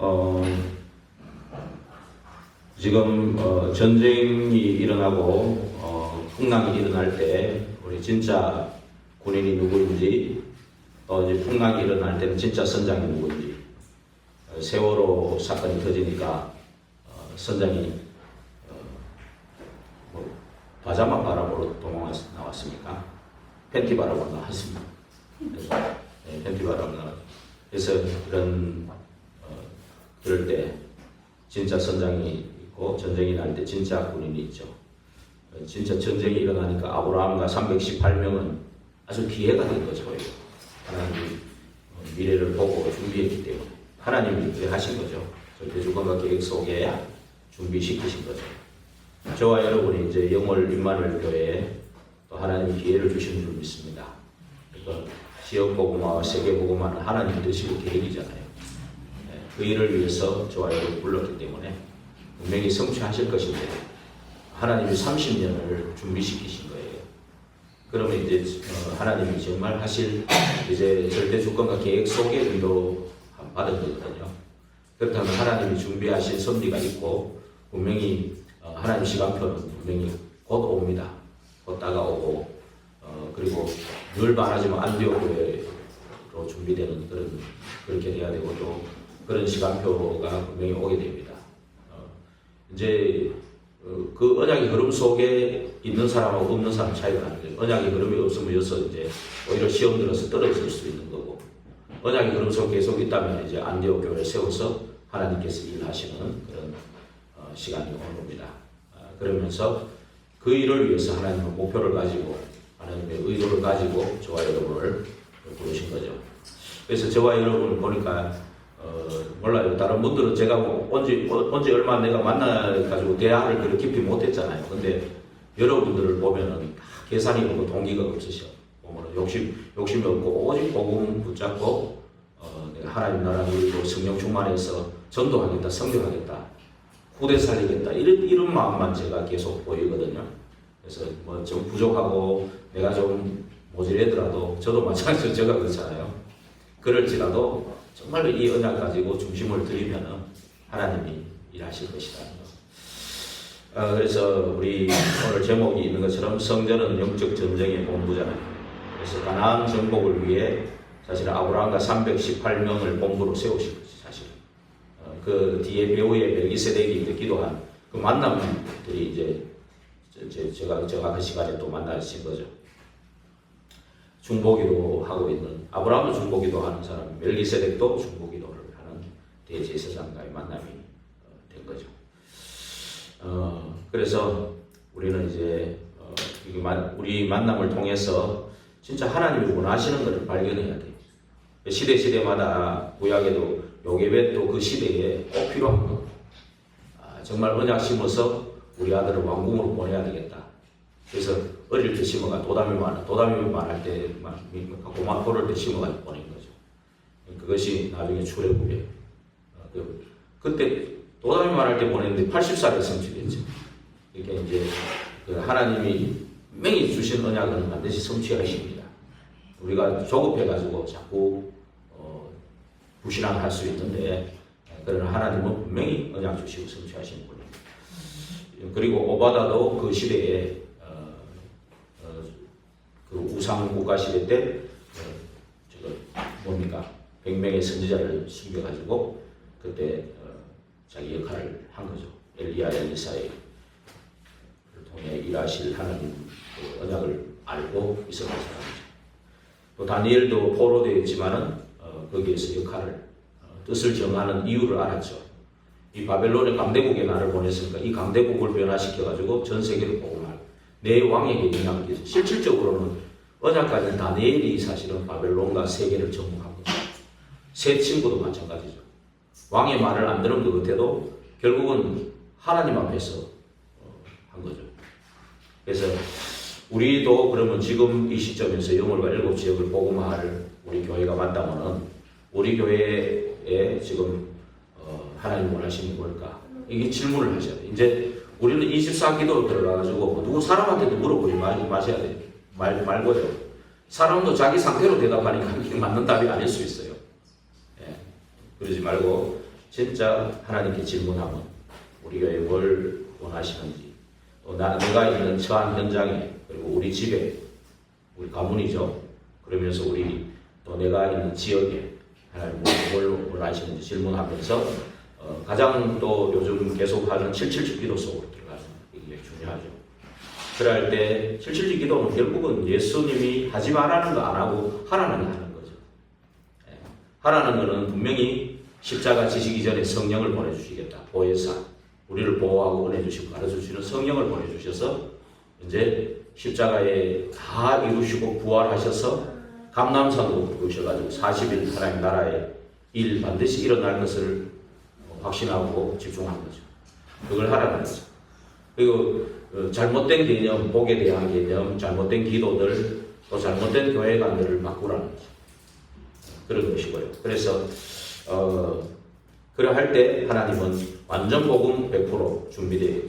어, 지금 전쟁이 일어나고 풍랑이 일어날 때 우리 진짜 군인이 누구인지, 또 이제 풍랑이 일어날 때는 진짜 선장이 누구인지, 세월호 사건이 터지니까 선장이 파자마 바람으로 도망 나왔습니까? 팬티 바람으로 나왔습니다. 팬티 바람으로 나왔습니다. 그래서 그럴 때 진짜 선장이 있고, 전쟁이 날 때 진짜 군인이 있죠. 진짜 전쟁이 일어나니까 아브라함과 318명은 아주 기회가 된 거죠. 하나님이 미래를 보고 준비했기 때문에 하나님이 그렇게 하신 거죠. 절대주권과 계획 속에 준비시키신 거죠. 저와 여러분이 이제 영월 임마누엘 교회에 또 하나님이 기회를 주시는 줄 믿습니다. 그러니까 지역 복음화와 세계 복음화는 하나님 뜻이고 계획이잖아요. 그 일을 위해서 저와 여러분 불렀기 때문에 분명히 성취하실 것인데, 하나님이 30년을 준비시키신 거예요. 그러면 이제 하나님이 정말 하실 이제 절대 주권과 계획 속에 인도 받은 거거든요. 그렇다면 하나님이 준비하신 섭리가 있고, 분명히 하나님 시간표는 분명히 곧 옵니다. 곧 다가오고, 그리고 늘 말하지만 안디옥 교회로 준비되는 그렇게 돼야 되고, 또 그런 시간표가 분명히 오게 됩니다. 이제 그 언약의 흐름 속에 있는 사람하고 없는 사람 차이가 나는데, 언약의 흐름이 없으면 여기서 이제 오히려 시험 들어서 떨어질 수 있는 거고, 언약의 흐름 속에 계속 있다면 이제 안디옥 교회를 세워서 하나님께서 일하시는 그런 시간이 오는 겁니다. 그러면서 그 일을 위해서 하나님은 목표를 가지고, 하나님의 의도를 가지고 저와 여러분을 부르신 거죠. 그래서 저와 여러분을 보니까 몰라요. 다른 분들은 제가 언제 얼마 내가 만나가지고 대화를 그렇게 깊이 못했잖아요. 근데 여러분들을 보면은 다 계산이 없고 동기가 없으셔. 보면은 욕심이 없고 오직 복음 붙잡고 내가 하나님 나라 누리고 성령 충만해서 전도하겠다, 선교하겠다, 후대 살리겠다, 이런 마음만 제가 계속 보이거든요. 그래서 뭐 좀 부족하고 내가 좀 모질하더라도, 저도 마찬가지로 제가 그렇잖아요. 그럴지라도 정말로 이 언약 가지고 중심을 들이면은 하나님이 일하실 것이다. 그래서 우리 오늘 제목이 있는 것처럼 성전은 영적 전쟁의 본부잖아요. 그래서 가나안 정복을 위해 사실 아브라함과 318명을 본부로 세우신 것이 사실. 그 뒤에 배후에 멜기세덱이 기도한 그 만남들이 이제 제가 그 시간에 또 만나신 거죠. 중보기도 하고 있는, 아브라함은 중보기도 하는 사람, 멜기세덱도 중보기도를 하는 대제사장과의 만남이 된 거죠. 그래서 우리는 이제 우리 만남을 통해서 진짜 하나님이 원하시는 것을 발견해야 돼요. 시대마다 구약에도 요게벳도 그 시대에 꼭 필요한 거. 정말 언약 심어서 우리 아들을 왕궁으로 보내야 되겠다. 그래서 어릴 때 심어가 도담이 많을 때 고를 때 심어가 보낸 거죠. 그것이 나중에 출애굽에 그때 도담이 많을 때 보냈는데 80살에 성취됐죠. 이렇게 이제 하나님이 분명히 주신 언약은 반드시 성취하십니다. 우리가 조급해가지고 자꾸 불신앙할 수 있는데, 그러나 하나님은 분명히 언약 주시고 성취하시는 분입니다. 그리고 오바다도 그 시대에 그 우상 국가 시대 때 뭡니까 100명의 선지자를 숨겨가지고 그때 자기 역할을 한 거죠. 엘리야 엘리사를 통해 일하실 하나님 그 언약을 알고 있었던 사람이죠. 또 다니엘도 포로되어 있지만은 거기에서 역할을 뜻을 정하는 이유를 알았죠. 이 바벨론의 강대국에 나를 보냈으니까 이 강대국을 변화시켜가지고 전 세계를 복음할 내 왕에게 영향을 끼쳐. 실질적으로는 언약까지는 다니엘이 사실은 바벨론과 세계를 정복한 거죠. 새 친구도 마찬가지죠. 왕의 말을 안 들은 것 같아도 결국은 하나님 앞에서 한 거죠. 그래서 우리도 그러면 지금 이 시점에서 영월과 7지역을 복음화할 우리 교회가 맞다면은 우리 교회에 지금 하나님 원하시는 게 뭘까? 이게 질문을 하셔야 돼요. 이제 우리는 24기도로 들어가가지고 누구 사람한테도 물어보지 마셔야 돼요. 말고요. 사람도 자기 상태로 대답하니까 이게 맞는 답이 아닐 수 있어요. 예. 그러지 말고 진짜 하나님께 질문하면 우리 교회 뭘 원하시는지, 또 내가 있는 처한 현장에, 그리고 우리 집에, 우리 가문이죠. 그러면서 우리 또 내가 있는 지역에 하나님 뭘 원하시는지 질문하면서 가장 또 요즘 계속하는 777 기도 속으로 들어가는 이게 중요하죠. 그럴 때 777 기도는 결국은 예수님이 하지 말라는 거 안 하고 하라는 거 하는 거죠. 하라는 거는 분명히 십자가 지시기 전에 성령을 보내주시겠다. 보혜사, 우리를 보호하고 은혜주시고 가르쳐주시는 성령을 보내주셔서 이제 십자가에 다 이루시고 부활하셔서 감람산도 오셔가지고 40일 하나님 나라의 일 반드시 일어날 것을 확신하고 집중한 거죠. 그걸 하라는 거죠. 그리고 잘못된 개념, 복에 대한 개념, 잘못된 기도들, 또 잘못된 교회관들을 바꾸라는 거죠. 그런 것이고요. 그래서 그러할 때 하나님은 완전 복음 100%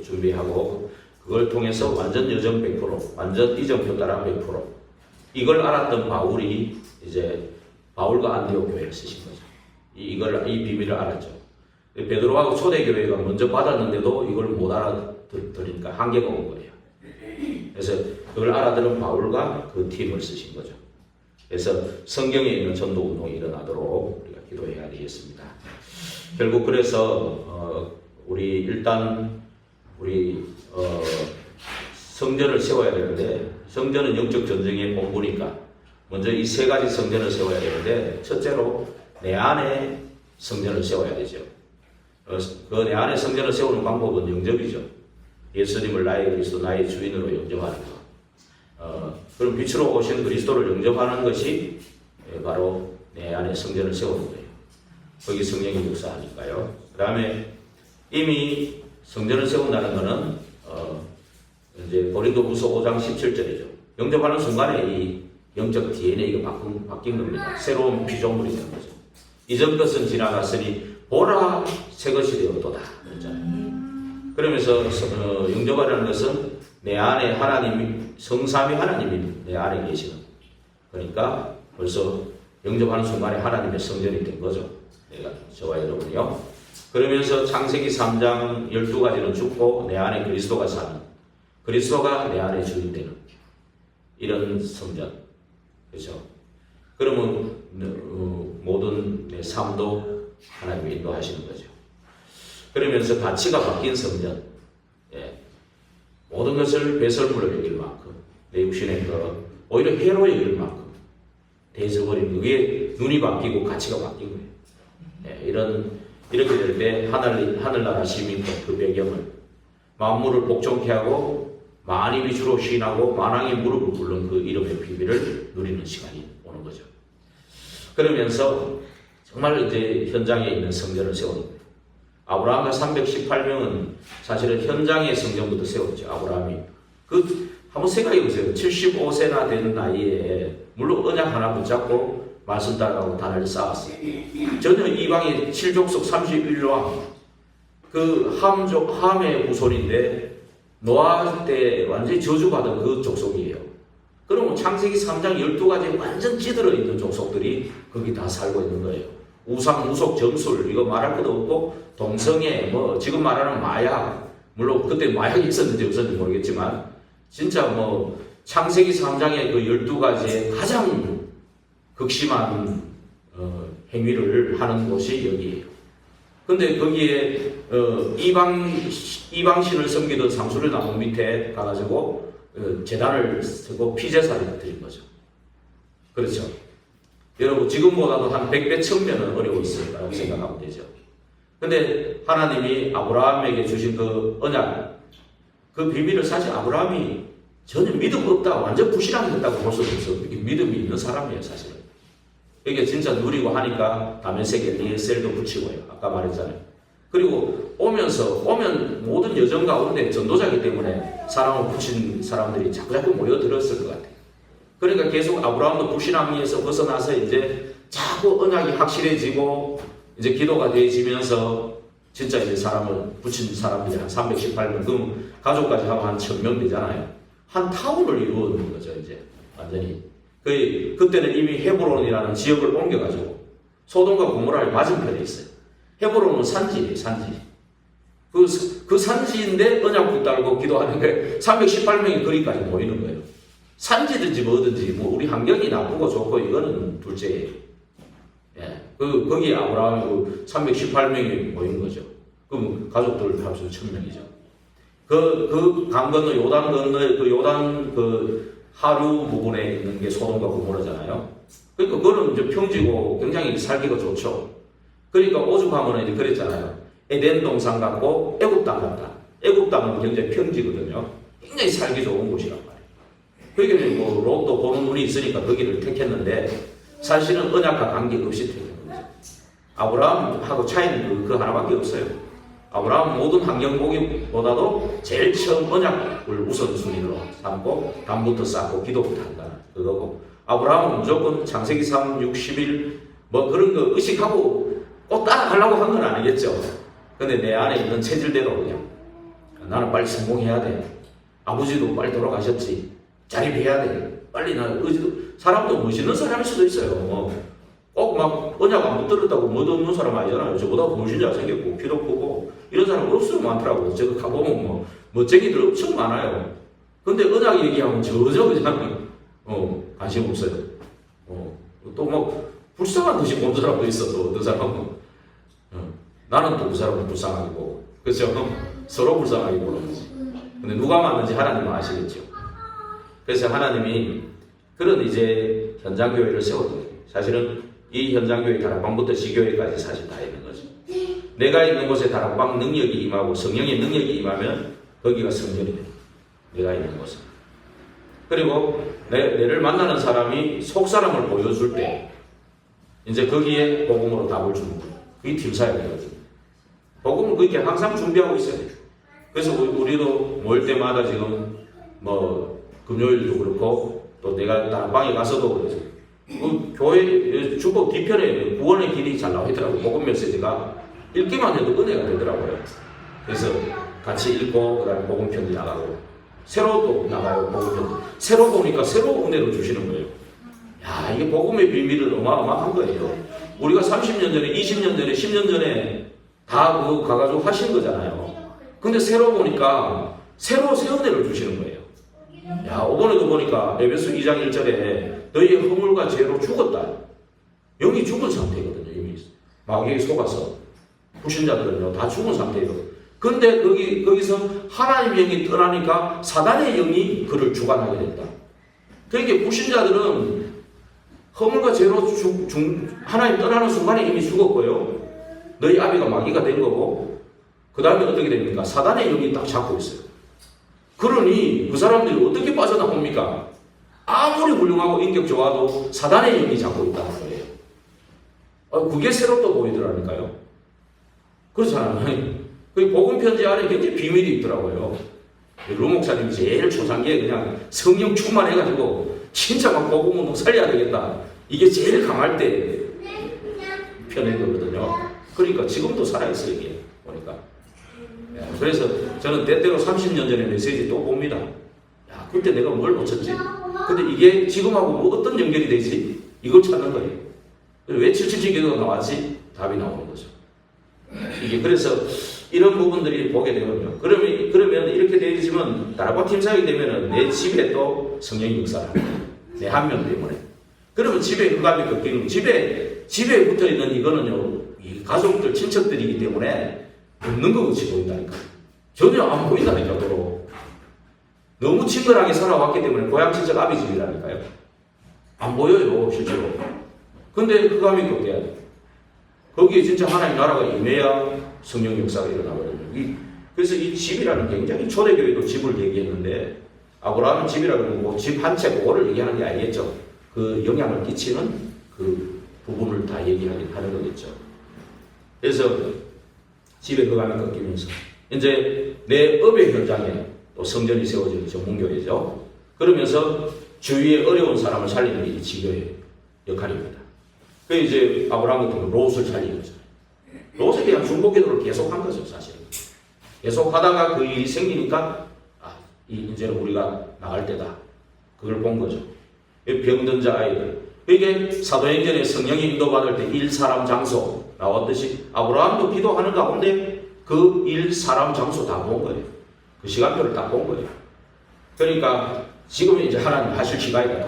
준비하고 그걸 통해서 완전 여정 100%, 완전 이정표 따라 100%. 이걸 알았던 바울이 이제 바울과 안디옥 교회를 쓰신 거죠. 이 비밀을 알았죠. 베드로하고 초대교회가 먼저 받았는데도 이걸 못 알아들으니까 한계가 온 거예요. 그래서 그걸 알아들은 바울과 그 팀을 쓰신 거죠. 그래서 성경에 있는 전도 운동이 일어나도록 우리가 기도해야 되겠습니다. 결국 그래서 우리 일단 성전을 세워야 되는데, 성전은 영적 전쟁의 본부니까 먼저 이 세 가지 성전을 세워야 되는데, 첫째로 내 안에 성전을 세워야 되죠. 그 내 안에 성전을 세우는 방법은 영접이죠. 예수님을 나의 그리스도, 나의 주인으로 영접하는 것. 그럼 빛으로 오신 그리스도를 영접하는 것이 바로 내 안에 성전을 세우는 거예요. 거기 성령이 역사하니까요. 그 다음에 이미 성전을 세운다는 것은 이제 고린도후서 5장 17절이죠. 영접하는 순간에 이 영적 DNA가 바뀐 겁니다. 새로운 피조물이 된 거죠. 이전 것은 지나갔으니 보라 새 것이 되었도다. 그랬잖아요. 그러면서 영접하라는 것은 내 안에 하나님이, 성삼위 하나님이 내 안에 계시는, 그러니까 벌써 영접하는 순간에 하나님의 성전이 된 거죠. 내가, 저와 여러분이요. 그러면서 창세기 3장 12가지는 죽고 내 안에 그리스도가 사는, 그리스도가 내 안에 주인 되는 이런 성전. 그렇죠? 그러면 모든 내 삶도 하나님이 인도하시는 거죠. 그러면서 가치가 바뀐 성전. 예. 모든 것을 배설물로 여길 만큼, 내 육신의 것, 오히려 해로 여길 만큼 대져버린, 그게 눈이 바뀌고 가치가 바뀐 거예요. 예. 이렇게 될 때 하늘나라 시민권 그 배경을, 만물을 복종케 하고 만이 빛으로 시인하고 만왕의 무릎을 꿇는 그 이름의 비밀을 누리는 시간이 오는 거죠. 그러면서 정말 이제 현장에 있는 성전을 세우는 거예요. 아브라함과 318명은 사실은 현장의 성전부터 세웠죠. 아브라함이. 한번 생각해 보세요. 75세나 된 나이에 물론 언약 하나 붙잡고 말씀 따라가고 단을 쌓았어요. 전혀 이방의 7족속 31왕, 그 함의 후손인데 노아 때 완전히 저주받은 그 족속이에요. 그러면 창세기 3장 12가지 완전 찌들어 있는 족속들이 거기 다 살고 있는 거예요. 우상, 무속, 점술, 이거 말할 것도 없고, 동성애, 지금 말하는 마약, 물론 그때 마약이 있었는지 없었는지 모르겠지만, 진짜 창세기 3장의 그 12가지의 가장 극심한 행위를 하는 곳이 여기에요. 근데 거기에 이방신을 섬기던 상수리 나무 밑에 가가지고 제단을 쓰고 피제사를 드린 거죠. 그렇죠. 여러분 지금보다도 한 100배, 1000배는 어려웠을 거라고 생각하면 되죠. 근데 하나님이 아브라함에게 주신 그 언약, 그 비밀을 사실 아브라함이 전혀 믿음 없다, 완전 불신앙했다고 볼 수도 없어요. 믿음이 있는 사람이에요, 사실은. 이게 진짜 누리고 하니까 다메섹 엘리에셀도 붙이고요. 아까 말했잖아요. 그리고 오면 모든 여정 가운데 전도자이기 때문에 사람을 붙인 사람들이 자꾸 모여들었을 것 같아요. 그러니까 계속 아브라함도 불신앙에서 벗어나서 이제 자꾸 언약이 확실해지고 이제 기도가 되어지면서 진짜 이제 사람을 붙인 사람들이 한 318명, 그럼 가족까지 하면 한 1000명 되잖아요. 한 타운을 이루는 거죠, 이제. 완전히. 그때는 이미 헤브론이라는 지역을 옮겨가지고 소돔과 고모라의 맞은편에 있어요. 헤브론은 산지예요, 산지. 그 산지인데 언약 붙들고 기도하는 게 318명이 거기까지 모이는 거예요. 산지든지 뭐든지 뭐 우리 환경이 나쁘고 좋고 이거는 둘째예요. 예. 거기 아브라함이 318명이 모인 거죠. 그럼 가족들 합쳐서 1000명이죠. 강 건너 요단 건너 요단 하류 부분에 있는 게 소돔과 고모라잖아요. 그러니까 그거는 이제 평지고 굉장히 살기가 좋죠. 그러니까 오죽하면 이제 그랬잖아요. 에덴 동산 같고 애굽 땅 같다. 애굽 땅은 굉장히 평지거든요. 굉장히 살기 좋은 곳이란 말이에요. 거기는 뭐 롯도 보는 눈이 있으니까 거기를 택했는데 사실은 언약과 관계없이 택한 거죠. 아브라함하고 차이는 그 하나밖에 없어요. 아브라함은 모든 환경 보기보다도 제일 처음 언약을 우선순위로 삼고 담부터 쌓고 기도부터 한다. 그거고 아브라함은 무조건 창세기 3, 6, 11 뭐 그런 거 의식하고 꼭 따라가려고 한 건 아니겠죠. 근데 내 안에 있는 체질대로 그냥 나는 빨리 성공해야 돼. 아버지도 빨리 돌아가셨지. 자립해야 돼. 빨리 나 의지도 사람도 멋있는 사람일 수도 있어요. 꼭 막 언약 안 붙들었다고 뭐도 없는 사람 아니잖아요. 저보다 훨씬 잘생겼고 키도 크고 이런 사람 없어요 많더라고요. 제가 가보면 뭐 멋쟁이들 엄청 많아요. 근데 언약 얘기하면 저저 그냥 관심 없어요. 또 뭐 불쌍한 듯이 본 사람도 있어. 또 어떤 사람은 나는 또 그 사람은 불쌍하게 보고 그렇죠? 서로 불쌍하게 보는 거지. 근데 누가 맞는지 하나님은 아시겠죠. 그래서 하나님이 그런 이제 현장교회를 세워둔 사실은 이 현장교회 다락방부터 시교회까지 사실 다 있는 거죠. 내가 있는 곳에 다락방 능력이 임하고 성령의 능력이 임하면 거기가 성전이 됩니다. 내가 있는 곳은. 그리고 내를 만나는 사람이 속사람을 보여줄 때 이제 거기에 복음으로 답을 주는 거예요. 그게 팀사역이거든요. 복음은 그렇게 항상 준비하고 있어요. 그래서 우리도 모일 때마다 지금 뭐 금요일도 그렇고 또 내가 다락방에 가서도 그러죠. 교회 주보 뒤편에 구원의 길이 잘 나와 있더라고요. 복음 메시지가 읽기만 해도 은혜가 되더라고요. 그래서 같이 읽고 그다음에 복음 편지 나가고 새로 또 나가요. 복음 편지 새로 보니까 새로 은혜를 주시는 거예요. 야 이게 복음의 비밀은 어마어마한 거예요. 우리가 30년 전에 20년 전에 10년 전에 다 가가지고 하신 거잖아요. 근데 새로 보니까 새로 새 은혜를 주시는 거예요. 야 이번에도 보니까 에베소 2장 1절에 너희의 허물과 죄로 죽었다. 영이 죽은 상태거든요. 이미 마귀에 속아서 불신자들은요 다 죽은 상태예요. 근데 거기서 하나님의 영이 떠나니까 사단의 영이 그를 주관하게 된다. 그러니까 불신자들은 허물과 죄로 하나님 떠나는 순간에 이미 죽었고요. 너희 아비가 마귀가 된 거고 그 다음에 어떻게 됩니까? 사단의 영이 딱 잡고 있어요. 그러니 그 사람들이 어떻게 빠져나옵니까? 아무리 훌륭하고 인격 좋아도 사단의 영이 잡고 있다는 거예요. 그게 새롭게 보이더라니까요. 그렇잖아요. 그 복음 편지 안에 굉장히 비밀이 있더라고요. 루 목사님이 제일 초창기에 그냥 성령 충만해가지고 진짜 막 복음 운동 살려야 되겠다. 이게 제일 강할 때 펴낸 거거든요. 그러니까 지금도 살아있어요, 이게 보니까. 그래서 저는 때때로 30년 전에 메시지 또 봅니다. 야, 그때 내가 뭘 놓쳤지? 근데 이게 지금하고 뭐 어떤 연결이 되지? 이걸 찾는 거예요. 왜 777 기도가 나왔지? 답이 나오는 거죠. 이게 그래서 이런 부분들이 보게 되거든요. 그러면 이렇게 되어지면 다락방 팀사역이 되면은 내 집에 또 성령이 역사를 합니다. 내 한 명 때문에. 그러면 집에 흑암이 꺾이는 집에 붙어 있는 이거는요, 이 가족들, 친척들이기 때문에 없는 것 같이 보인다니까. 전혀 안 보인다니까, 도로. 너무 친근하게 살아왔기 때문에 고향 친척 아비 집이라니까요. 안 보여요, 실제로. 근데 흑암이 꺾여야 돼. 거기에 진짜 하나님 나라가 임해야 성령 역사가 일어나거든요. 그래서 이 집이라는 굉장히 초대교회도 집을 얘기했는데 아브라함은 집이라는 거 집 한 채 그거를 얘기하는 게 아니겠죠. 그 영향을 끼치는 그 부분을 다 얘기하는 거겠죠. 그래서 집에 흑암이 꺾이면서 이제 내 업의 현장에 또 성전이 세워지는 전문교회죠. 그러면서 주위에 어려운 사람을 살리는 게 이 지교의 역할입니다. 그 이제 아브라함 같은 경우 롯을 살린 거죠. 롯에 대한 중보기도를 계속한 거죠, 사실은. 계속 하다가 그 일이 생기니까 이제는 우리가 나갈 때다. 그걸 본 거죠. 병든 자 아이들. 이게 사도행전에 성령이 인도받을 때 일, 사람, 장소 나왔듯이 아브라함도 기도하는 가운데 그 일, 사람, 장소 다 본 거예요. 그 시간표를 다 본 거예요. 그러니까 지금 이제 하나님 하실 시간이다.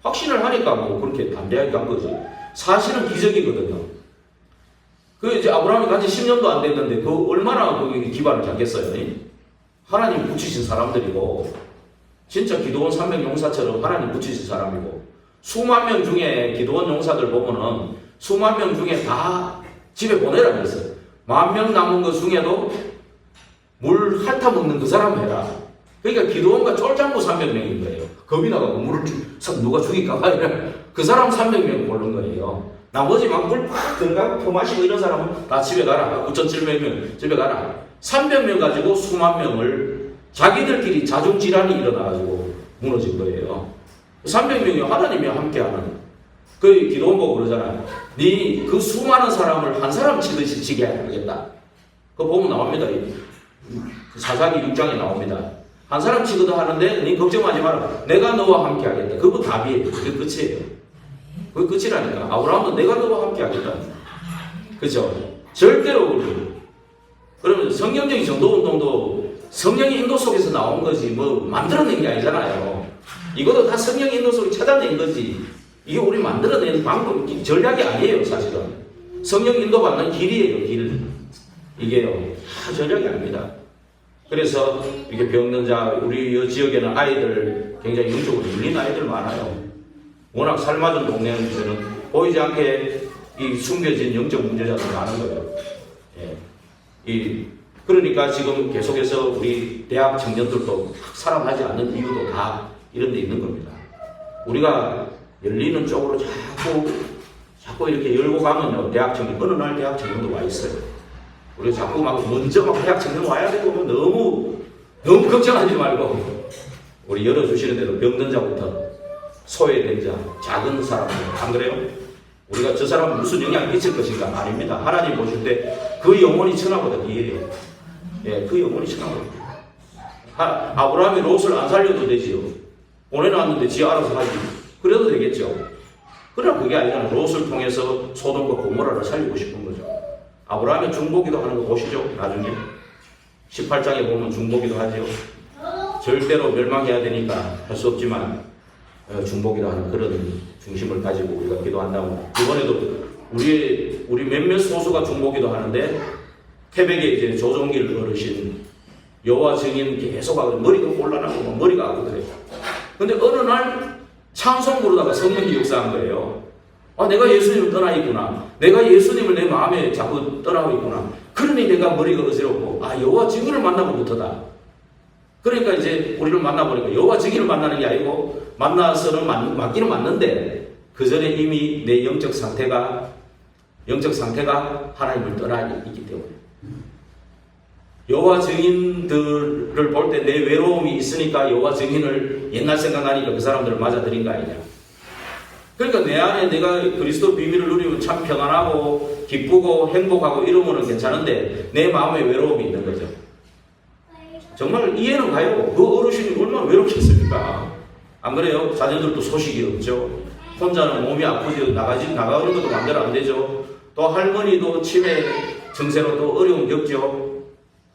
확신을 하니까 뭐 그렇게 담대하게 간 거지. 사실은 기적이거든요. 그 이제 아브라함이 간지 10년도 안 됐는데 그 얼마나 거기 기반을 잡겠어요. 하나님 붙이신 사람들이고 진짜 기도원 300 용사처럼 하나님 붙이신 사람이고 수만 명 중에 기도원 용사들 보면은 수만 명 중에 다 집에 보내라 그랬어요. 10,000명 남은 것 중에도 물 핥아 먹는 그 사람 해라. 그러니까 기도원과 쫄장부 300명인 거예요. 겁이 나가고 물을 누가 죽일까봐 그 사람 300명 고른 거예요. 나머지 막 물 팍 들어가고 퍼마시고 이런 사람은 다 집에 가라. 9,700명 집에 가라. 300명 가지고 수만 명을 자기들끼리 자중질환이 일어나가지고 무너진 거예요. 300명이 하나님이 함께하는 그 기도원 보고 그러잖아요. 네 그 수많은 사람을 한 사람 치듯이 치게 하겠다. 그거 보면 나옵니다. 사사기 6장에 나옵니다. 한 사람 치거든 하는데 네 걱정하지 마라. 내가 너와 함께 하겠다. 그거 답이에요. 그게 끝이에요. 그게 끝이라니까. 아브라함도 내가 너와 함께 하겠다. 그죠? 절대로 그러면 성경적인 정도운동도 성령의 인도 속에서 나온 거지 뭐 만들어낸 게 아니잖아요. 이것도 다 성령의 인도 속에 찾아낸 거지. 이게 우리 만들어낸 방법, 전략이 아니에요, 사실은. 성령 인도받는 길이에요, 길. 이게요, 다 전략이 아닙니다. 그래서 이렇게 병든 자, 우리 지역에는 아이들 굉장히 영적으로 눌린 아이들 많아요. 워낙 살맞은 동네는 보이지 않게 이 숨겨진 영적 문제자들 많은 거예요. 예. 그러니까 지금 계속해서 우리 대학 청년들도 살아나지 않는 이유도 다 이런 데 있는 겁니다. 우리가 열리는 쪽으로 자꾸 이렇게 열고 가면요, 대학 청년, 어느 날 대학 청년도 와 있어요. 우리가 자꾸 막 먼저 막 대학 청년 와야 되고 너무 걱정하지 말고 우리 열어주시는 대로 병든 자부터 소외된 자, 작은 사람들, 안 그래요? 우리가 저 사람은 무슨 영향을 끼칠 것인가? 아닙니다. 하나님 보실 때 그 영혼이 천하보다 귀해요. 예, 그 영혼이 천하보다 귀해요. 아브라함이 롯을 안 살려도 되지요. 보내놨는데 지 알아서 하지. 그래도 되겠죠. 그러나 그게 아니잖아요. 롯을 통해서 소돔과 고모라를 살리고 싶은 거죠. 아브라함이 중보기도 하는 거 보시죠. 나중에 18장에 보면 중보기도 하죠. 절대로 멸망해야 되니까 할 수 없지만 중보기도 하는 그런 중심을 가지고 우리가 기도한다고. 이번에도 우리 몇몇 소수가 중보기도 하는데 태백에 이제 조종길 어르신 여호와 증인 계속 하고 머리가 곤란하고 머리가 아프더래요. 근데 어느 날 찬송 부르다가 성령이 역사한 거예요. 아, 내가 예수님을 떠나 있구나. 내가 예수님을 내 마음에 자꾸 떠나고 있구나. 그러니 내가 머리가 어지럽고, 아, 여호와 증인을 만나고부터다. 그러니까 이제 우리를 만나보니까 여호와 증인을 만나는 게 아니고 만나서는 맞기는 맞는데 그 전에 이미 내 영적 상태가 하나님을 떠나 있기 때문에 여호와 증인들을 볼 때 내 외로움이 있으니까 여호와 증인을 옛날 생각나니까 그 사람들을 맞아들인 거 아니냐. 그러니까 내 안에 내가 그리스도 비밀을 누리면 참 평안하고 기쁘고 행복하고 이러면은 괜찮은데 내 마음에 외로움이 있는 거죠. 정말 이해는 가요. 그 어르신이 얼마나 외롭겠습니까? 안 그래요? 자녀들도 소식이 없죠. 혼자는 몸이 아프죠. 나가는 것도 마음대로 안 되죠. 또 할머니도 치매 증세로 또 어려움 겪죠.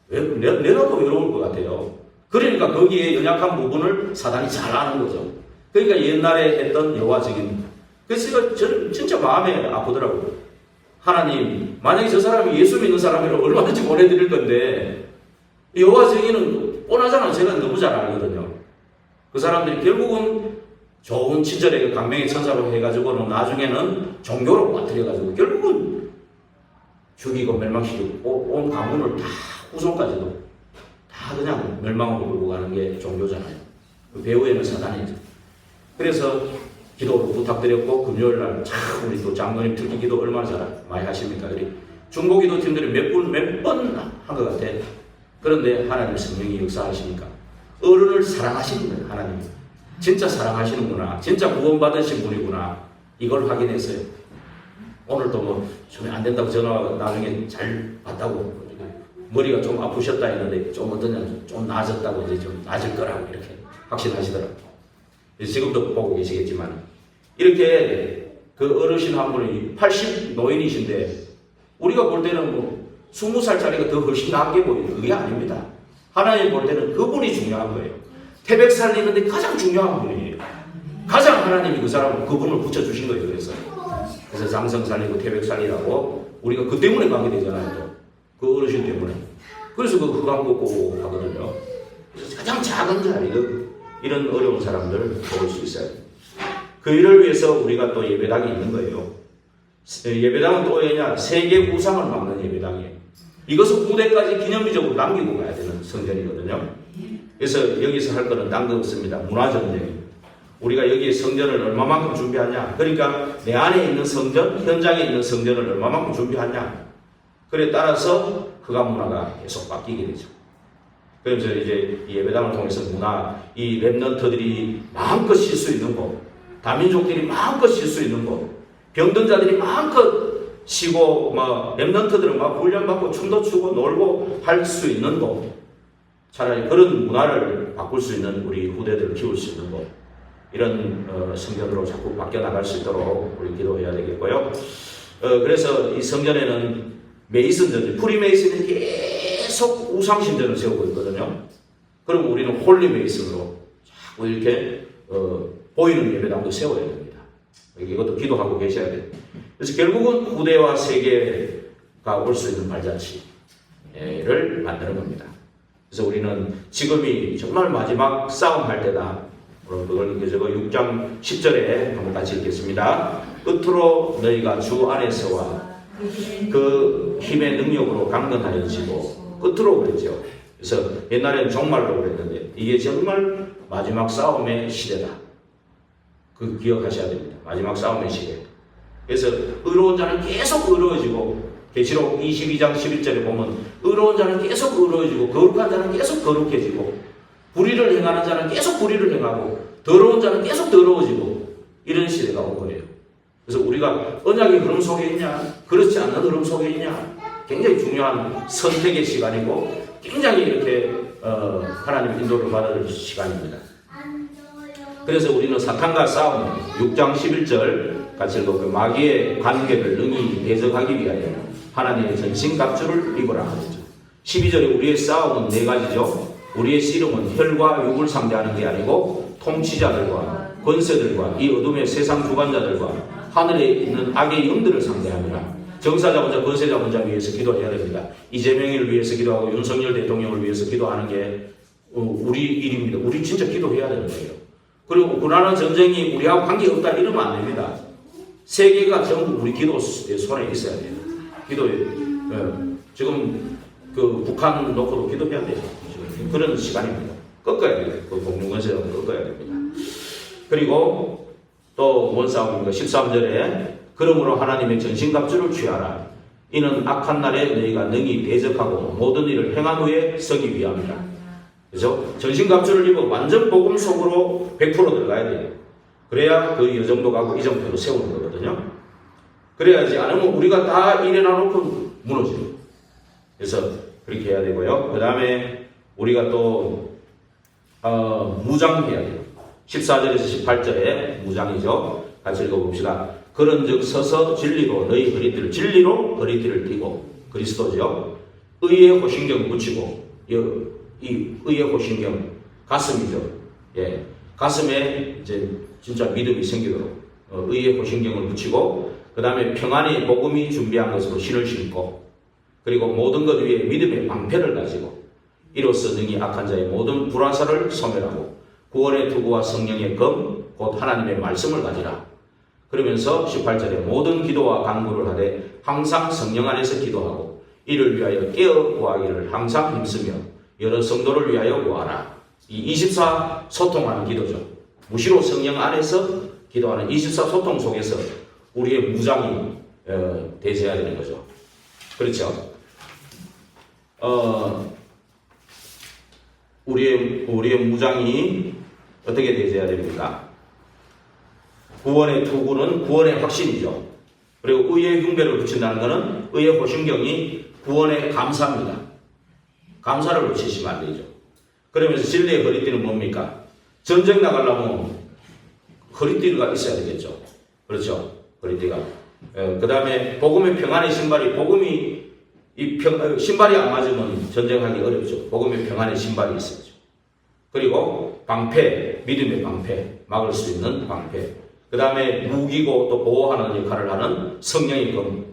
내라도 외로울 것 같아요. 그러니까 거기에 연약한 부분을 사단이 잘 아는 거죠. 그러니까 옛날에 했던 여호와 증인. 그래서 저는 진짜 마음에 아프더라고요. 하나님, 만약에 저 사람이 예수 믿는 사람이라면 얼마든지 보내드릴 건데 여호와 증인은 뻔하잖아요. 제가 너무 잘 알거든요. 그 사람들이 결국은 좋은 친절하게 강명의 천사로 해가지고는 나중에는 종교로 빠뜨려가지고 결국은 죽이고 멸망시키고 온 가문을 다 후손까지도 다 그냥 멸망으로 몰고 가는 게 종교잖아요. 그 배후에는 사단이죠. 그래서 기도 부탁드렸고 금요일날 참 우리 또 장로님 특히 기도 얼마나 잘 많이 하십니까? 우리 중보기도 팀들이 몇 번 한 것 같아. 그런데 하나님 성령이 역사하시니까 어른을 사랑하시는 거예요. 하나님 진짜 사랑하시는구나. 진짜 구원받으신 분이구나. 이걸 확인했어요. 오늘도 뭐 좀 안 된다고 전화 나중에 잘 받다고 머리가 좀 아프셨다 했는데 좀 어떠냐 좀 나아졌다고 이제 좀 나아질 거라고 이렇게 확신하시더라고요. 지금도 보고 계시겠지만 이렇게 그 어르신 한 분이 80 노인이신데 우리가 볼 때는 뭐 20살짜리가 더 훨씬 낫게 보이는 그게 아닙니다. 하나님 볼 때는 그분이 중요한 거예요. 태백 살리는데 가장 중요한 분이에요. 가장 하나님이 그 사람을 그분을 붙여주신 거예요. 그래서 장성 살리고 태백 살리라고 우리가 그 때문에 가게 되잖아요. 그 어르신 때문에. 그래서 그 흑암 걷고 가거든요. 그래서 가장 작은 자리 이런 어려운 사람들 도울 수 있어요. 그 일을 위해서 우리가 또 예배당이 있는 거예요. 예배당은 또 왜냐? 세계 우상을 막는 예배당이에요. 이것은 후대까지 기념비적으로 남기고 가야 되는 성전이거든요. 그래서 여기서 할 거는 딴 거 없습니다. 문화전쟁. 우리가 여기에 성전을 얼마만큼 준비하냐? 그러니까 내 안에 있는 성전, 현장에 있는 성전을 얼마만큼 준비하냐? 그래 따라서 흑암 문화가 계속 바뀌게 되죠. 그래서 이제 예배당을 통해서 문화, 이 랩런트들이 마음껏 쉴 수 있는 곳, 다민족들이 마음껏 쉴 수 있는 곳, 병든 자들이 마음껏 쉬고, 랩런트들은 막 훈련받고 춤도 추고 놀고 할 수 있는 곳, 차라리 그런 문화를 바꿀 수 있는 우리 후대들을 키울 수 있는 곳, 이런 성전으로 자꾸 바뀌어 나갈 수 있도록 우리 기도해야 되겠고요. 그래서 이 성전에는 메이슨들, 프리메이슨이 계속 우상신전을 세우고 있거든요. 그럼 우리는 홀리 메이슨으로 자꾸 이렇게 보이는 예배당도 세워야 됩니다. 이것도 기도하고 계셔야 돼요. 그래서 결국은 후대와 세계가 올 수 있는 발자취를 만드는 겁니다. 그래서 우리는 지금이 정말 마지막 싸움할 때다. 그걸 저거 6장 10절에 한번 같이 읽겠습니다. 끝으로 너희가 주 안에서와 그 힘의 능력으로 강건하여지고 끝으로 그랬죠. 그래서 옛날에는 종말로 그랬는데 이게 정말 마지막 싸움의 시대다. 그 기억하셔야 됩니다. 마지막 싸움의 시대. 그래서 의로운 자는 계속 의로워지고 계시록 22장 11절에 보면 의로운 자는 계속 의로워지고 거룩한 자는 계속 거룩해지고 불의를 행하는 자는 계속 불의를 행하고 더러운 자는 계속 더러워지고 이런 시대가 온 거예요. 그래서 우리가 언약의 흐름 속에 있냐 그렇지 않는 흐름 속에 있냐 굉장히 중요한 선택의 시간이고 굉장히 이렇게 하나님 인도를 받을 시간입니다. 그래서 우리는 사탄과 싸움 6장 11절 같이 읽어볼게요. 마귀의 관계를 능히 대적하기 위하여 하나님의 전신갑주를 입으라 하죠. 12절에 우리의 싸움은 네 가지죠. 우리의 씨름은 혈과 육을 상대하는 게 아니고 통치자들과 권세들과 이 어둠의 세상 주관자들과 하늘에 있는 악의 영들을 상대합니다. 정사자분자 권세자분자 위해서 기도해야 됩니다. 이재명을 위해서 기도하고 윤석열 대통령을 위해서 기도하는 게 우리 일입니다. 우리 진짜 기도해야 되는 거예요. 그리고 우크라이나 전쟁이 우리하고 관계없다 이러면 안 됩니다. 세계가 전부 우리 기도 손에 있어야 돼요. 기도에 지금 그 북한 놓고도 기도해야 돼요. 그런 시간입니다. 꺾어야 돼요. 그 공룡건세자는 꺾어야 됩니다. 그리고 또 뭔 싸움입니까? 13절에 그러므로 하나님의 전신갑주를 취하라. 이는 악한 날에 너희가 능히 대적하고 모든 일을 행한 후에 서기 위함이라. 그죠? 전신갑주를 입어 완전 복음 속으로 100% 들어가야 돼요. 그래야 그 여정도 가고 이정표도 세우는 거거든요. 그래야지 않으면 우리가 다 일어나놓고 무너져요. 그래서 그렇게 해야 되고요. 그 다음에 우리가 또 무장해야 돼요. 14절에서 18절에 무장이죠. 같이 읽어봅시다. 그런즉 서서 진리로 너희 허리띠를 진리로 허리띠를 띠고 그리스도죠. 의의 호신경 붙이고 이 의의 호신경 가슴이죠. 예, 가슴에 이제 진짜 믿음이 생기도록 의의 호신경을 붙이고 그 다음에 평안의 복음이 준비한 것으로 신을 신고 그리고 모든 것 위에 믿음의 방패를 가지고 이로써 능히 악한 자의 모든 불화살을 소멸하고 구원의 투구와 성령의 검 곧 하나님의 말씀을 가지라. 그러면서 18절에 모든 기도와 간구를 하되 항상 성령 안에서 기도하고 이를 위하여 깨어 구하기를 항상 힘쓰며 여러 성도를 위하여 구하라. 이 24 소통하는 기도죠. 무시로 성령 안에서 기도하는 24 소통 속에서 우리의 무장이 대세해야 되는 거죠. 그렇죠? 우리의 무장이 어떻게 대세해야 됩니까? 구원의 투구는 구원의 확신이죠. 그리고 의의 흉배를 붙인다는 것은 의의 호신경이 구원의 감사입니다. 감사를 붙이시면 안 되죠. 그러면서 진리의 허리띠는 뭡니까? 전쟁 나가려면 허리띠가 있어야 되겠죠. 그렇죠? 허리띠가. 그 다음에 복음의 평안의 신발이, 복음이 신발이 안 맞으면 전쟁하기 어렵죠. 복음의 평안의 신발이 있어야죠. 그리고 방패, 믿음의 방패, 막을 수 있는 방패. 그 다음에 무기고 또 보호하는 역할을 하는 성령의 검.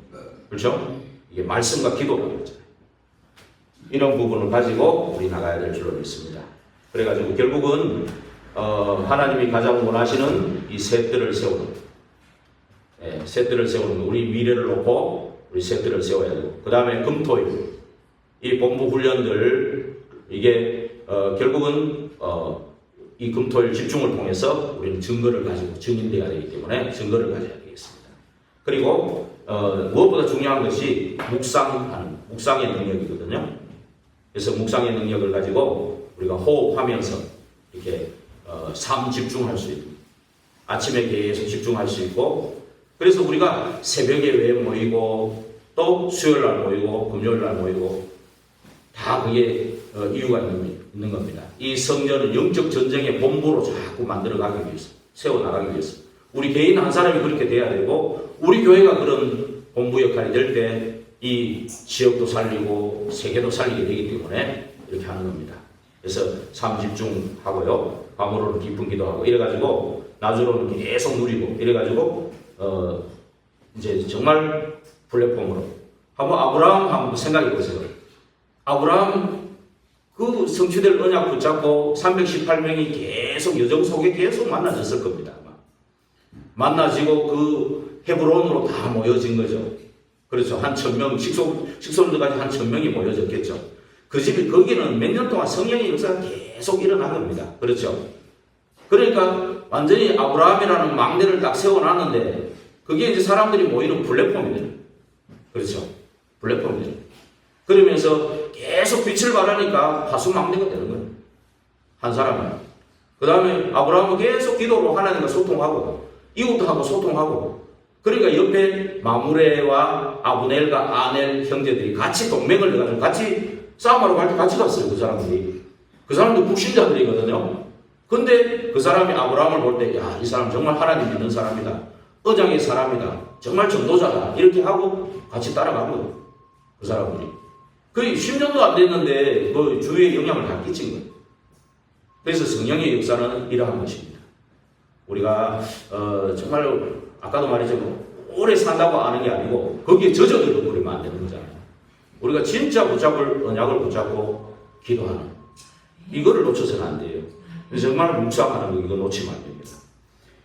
그렇죠? 이게 말씀과 기도라고 했잖아요. 이런 부분을 가지고 우리 나가야 될 줄로 믿습니다. 그래가지고 결국은 하나님이 가장 원하시는 이 셋들을 세우는, 셋들을 세우는, 우리 미래를 놓고 우리 셋들을 세워야 되고, 그 다음에 금토일, 이 본부 훈련들, 이게 결국은 이 금토일 집중을 통해서 우리는 증거를 가지고 증인되어야 되기 때문에 증거를 가져야 되겠습니다. 그리고 무엇보다 중요한 것이 묵상의 능력이거든요. 그래서 묵상의 능력을 가지고 우리가 호흡하면서 이렇게 삶 집중할 수 있고, 아침에 계속 집중할 수 있고, 그래서 우리가 새벽에 왜 모이고 또 수요일날 모이고 금요일날 모이고 다 그게 이유가 있는 겁니다. 이 성전은 영적 전쟁의 본부로 자꾸 만들어가기 위해서, 세워나가기 위해서 우리 개인 한 사람이 그렇게 돼야 되고, 우리 교회가 그런 본부 역할이 될 때 이 지역도 살리고 세계도 살리게 되기 때문에 이렇게 하는 겁니다. 그래서 삶 집중하고요, 밤으로는 깊은 기도하고, 이래가지고 낮으로는 계속 누리고, 이래가지고 이제 정말 플랫폼으로 한번 아브라함 한번 생각해 보세요. 아브라함 그 성취될 언약 붙잡고 318명이 계속 여정 속에 계속 만나졌을 겁니다. 만나지고 그 헤브론으로 다 모여진 거죠. 그렇죠. 한 1000명, 식솔들까지 한 1000명이 모여졌겠죠. 그 집이, 거기는 몇 년 동안 성령의 역사가 계속 일어난 겁니다. 그렇죠. 그러니까 완전히 아브라함이라는 망대를 딱 세워놨는데, 그게 이제 사람들이 모이는 플랫폼이 돼요. 그렇죠. 플랫폼이 돼요. 그러면서 계속 빛을 발하니까 화수망대가 되는 거예요. 한 사람은. 그 다음에 아브라함은 계속 기도로 하나님과 소통하고, 이웃하고 소통하고, 그러니까 옆에 마므레와 아브넬과 아넬 형제들이 같이 동맹을 해가지고 같이 싸움하러 갈 때 같이 갔어요. 그 사람들이. 그 사람도 불신자들이거든요. 근데 그 사람이 아브라함을 볼 때, 야, 이 사람 정말 하나님 믿는 사람이다. 언약의 사람이다. 정말 전도자다. 이렇게 하고 같이 따라가거든요. 그 사람들이. 거의 10년도 안 됐는데 그 주위에 영향을 다 끼친 거예요. 그래서 성령의 역사는 이러한 것입니다. 우리가 정말 아까도 말했지만 오래 산다고 아는 게 아니고 거기에 젖어들고 그러면 안 되는 거잖아요. 우리가 진짜 붙잡을 언약을 붙잡고 기도하는, 이거를 놓쳐서는 안 돼요. 정말 묵상하는 거, 이거 놓치면 안 됩니다.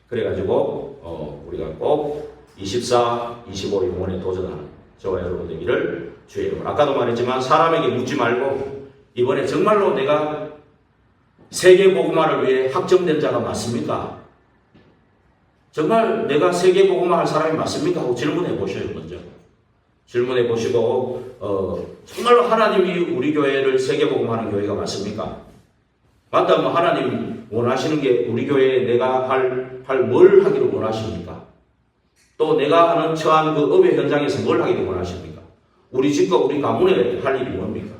그래가지고 우리가 꼭 24, 25 영혼에 도전하는 저와 여러분 되기를 주의 이름으로. 아까도 말했지만 사람에게 묻지 말고, 이번에 정말로 내가 세계 복음화를 위해 확정된 자가 맞습니까? 정말 내가 세계 복음화 할 사람이 맞습니까? 하고 질문해 보셔요. 먼저 질문해 보시고 정말로 하나님이 우리 교회를 세계 복음화하는 교회가 맞습니까? 맞다면 하나님 원하시는 게 우리 교회에 내가 할 뭘 하기를 원하십니까? 또 내가 하는 처한 그 업의 현장에서 뭘 하기를 원하십니까? 우리 집과 우리 가문에 할 일이 뭡니까?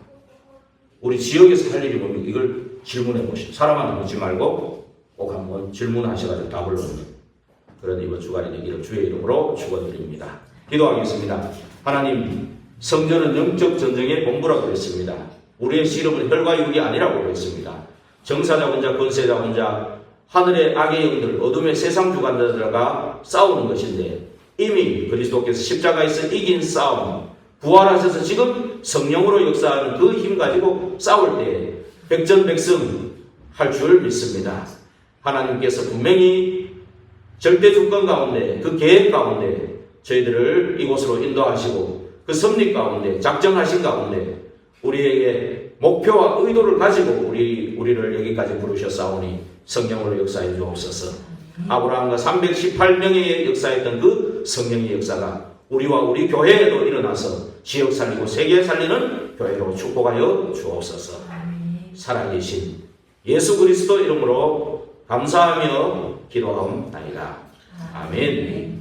우리 지역에서 할 일이 뭡니까? 이걸 질문해 보시오. 사람한테 묻지 말고 꼭 한번 질문하셔가지고 답을 얻는 그런 이번 주간이 되기를 주의 이름으로 축원드립니다. 기도하겠습니다. 하나님, 성전은 영적 전쟁의 본부라고 했습니다. 우리의 씨름은 혈과 육이 아니라고 했습니다. 정사 잡은 자, 권세 잡은 자, 하늘의 악의 영들, 어둠의 세상 주관자들과 싸우는 것인데, 이미 그리스도께서 십자가에서 이긴 싸움, 부활하셔서 지금 성령으로 역사하는 그 힘 가지고 싸울 때 백전백승 할 줄 믿습니다. 하나님께서 분명히 절대 주권 가운데, 그 계획 가운데 저희들을 이곳으로 인도하시고, 그 섭리 가운데, 작정하신 가운데 우리에게 목표와 의도를 가지고 우리를 여기까지 부르셨사오니 성령으로 역사해 주옵소서. 아브라함과 318명의 역사했던 그 성령의 역사가 우리와 우리 교회에도 일어나서 지역 살리고 세계 살리는 교회로 축복하여 주옵소서. 살아계신 예수 그리스도 이름으로 감사하며 기도하옵나이다. 아멘.